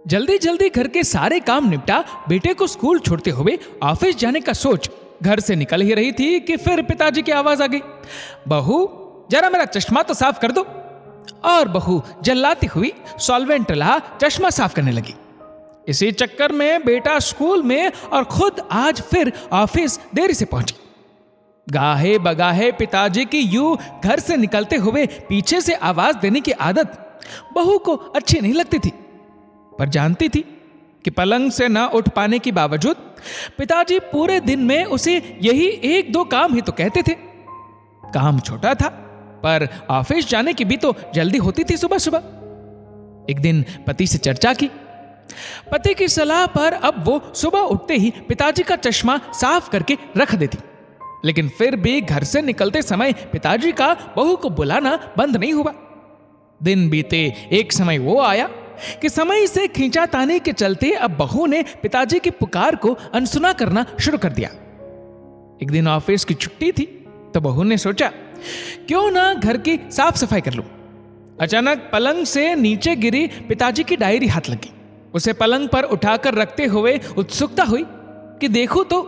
जल्दी जल्दी घर के सारे काम निपटा बेटे को स्कूल छोड़ते हुए ऑफिस जाने का सोच घर से निकल ही रही थी कि फिर पिताजी की आवाज आ गई, बहू जरा मेरा चश्मा तो साफ कर दो। और बहू जल्लाती हुई सॉल्वेंट ला चश्मा साफ करने लगी। इसी चक्कर में बेटा स्कूल में और खुद आज फिर ऑफिस देरी से पहुंची। गाहे बगाहे पिताजी की यूं घर से निकलते हुए पीछे से आवाज देने की आदत बहू को अच्छी नहीं लगती थी, पर जानती थी कि पलंग से न उठ पाने के बावजूद पिताजी पूरे दिन में उसे यही एक दो काम ही तो कहते थे। काम छोटा था पर ऑफिस जाने की भी तो जल्दी होती थी सुबह सुबह। एक दिन पति से चर्चा की। पति की सलाह पर अब वो सुबह उठते ही पिताजी का चश्मा साफ करके रख देती, लेकिन फिर भी घर से निकलते समय पिताजी का बहू को बुलाना बंद नहीं हुआ। दिन बीते, एक समय वो आया कि समय से खींचातानी के चलते अब बहू ने पिताजी की पुकार को अनसुना करना शुरू कर दिया। एक दिन ऑफिस की छुट्टी थी तो बहू ने सोचा क्यों ना घर की साफ सफाई कर लूं। अचानक पलंग से नीचे गिरी पिताजी की डायरी हाथ लगी। उसे पलंग पर उठाकर रखते हुए उत्सुकता हुई कि देखूं तो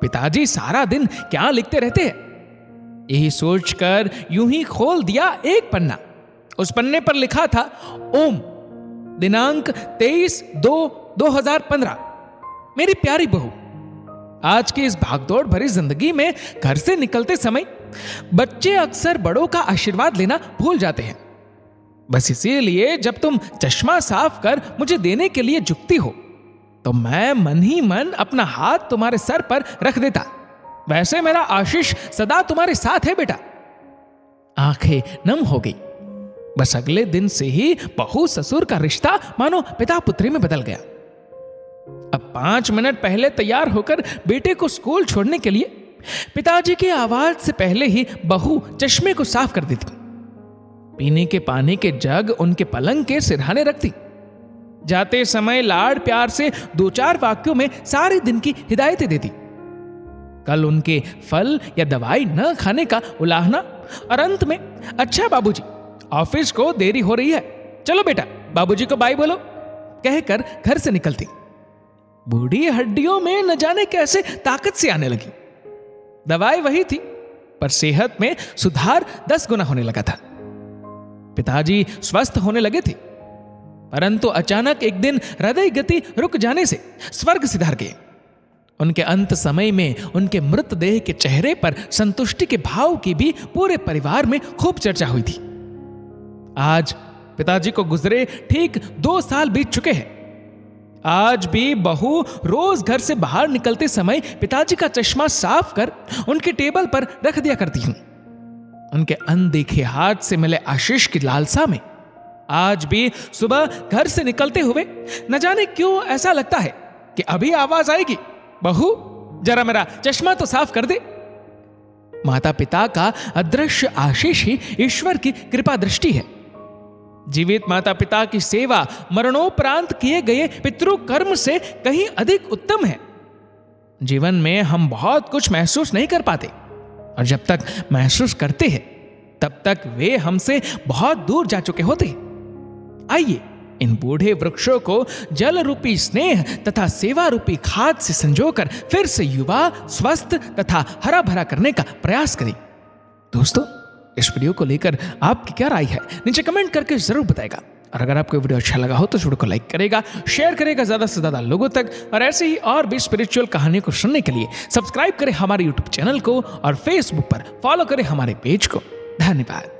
पिताजी सारा दिन क्या लिखते रहते हैं। यही सोचकर यूं ही खोल दिया एक पन्ना। उस पन्ने पर लिखा था ओम, दिनांक 23/2/2015। मेरी प्यारी बहू, आज की इस भागदौड़ भरी जिंदगी में घर से निकलते समय बच्चे अक्सर बड़ों का आशीर्वाद लेना भूल जाते हैं। बस इसीलिए जब तुम चश्मा साफ कर मुझे देने के लिए झुकती हो तो मैं मन ही मन अपना हाथ तुम्हारे सर पर रख देता। वैसे मेरा आशीष सदा तुम्हारे साथ है बेटा। आंखें नम हो गई। बस अगले दिन से ही बहू ससुर का रिश्ता मानो पिता पुत्री में बदल गया। अब 5 मिनट पहले तैयार होकर बेटे को स्कूल छोड़ने के लिए पिताजी की आवाज से पहले ही बहू चश्मे को साफ कर देती। पीने के पानी के जग उनके पलंग के सिरहाने रखती। जाते समय लाड़ प्यार से 2-4 वाक्यों में सारे दिन की हिदायतें देती। कल उनके फल या दवाई न खाने का उलाहना और अंत में अच्छा बाबूजी, ऑफिस को देरी हो रही है, चलो बेटा बाबूजी को बाय बोलो कहकर घर से निकलती। बूढ़ी हड्डियों में न जाने कैसे ताकत सी आने लगी। दवाई वही थी पर सेहत में सुधार 10 गुना होने लगा था। पिताजी स्वस्थ होने लगे थे, परंतु अचानक एक दिन हृदय गति रुक जाने से स्वर्ग सिधार गए। उनके अंत समय में उनके मृतदेह के चेहरे पर संतुष्टि के भाव की भी पूरे परिवार में खूब चर्चा हुई थी। आज पिताजी को गुजरे ठीक 2 साल बीत चुके हैं। आज भी बहू रोज घर से बाहर निकलते समय पिताजी का चश्मा साफ कर उनके टेबल पर रख दिया करती हूं। उनके अनदेखे हाथ से मिले आशीष की लालसा में आज भी सुबह घर से निकलते हुए न जाने क्यों ऐसा लगता है कि अभी आवाज आएगी, बहू जरा मेरा चश्मा तो साफ कर दे। माता पिता का अदृश्य आशीष ही ईश्वर की कृपा दृष्टि है। जीवित माता पिता की सेवा मरणोपरांत किए गए पितृ कर्म से कहीं अधिक उत्तम है। जीवन में हम बहुत कुछ महसूस नहीं कर पाते और जब तक महसूस करते हैं तब तक वे हमसे बहुत दूर जा चुके होते हैं। आइए इन बूढ़े वृक्षों को जल रूपी स्नेह तथा सेवा रूपी खाद से संजोकर फिर से युवा, स्वस्थ तथा हरा भरा करने का प्रयास करें। दोस्तों, इस वीडियो को लेकर आपकी क्या राय है नीचे कमेंट करके जरूर बताएगा। और अगर आपको वीडियो अच्छा लगा हो तो वीडियो को लाइक करेगा, शेयर करेगा ज्यादा से ज्यादा लोगों तक। और ऐसे ही और भी स्पिरिचुअल कहानियों को सुनने के लिए सब्सक्राइब करें हमारे यूट्यूब चैनल को और फेसबुक पर फॉलो करें हमारे पेज को। धन्यवाद।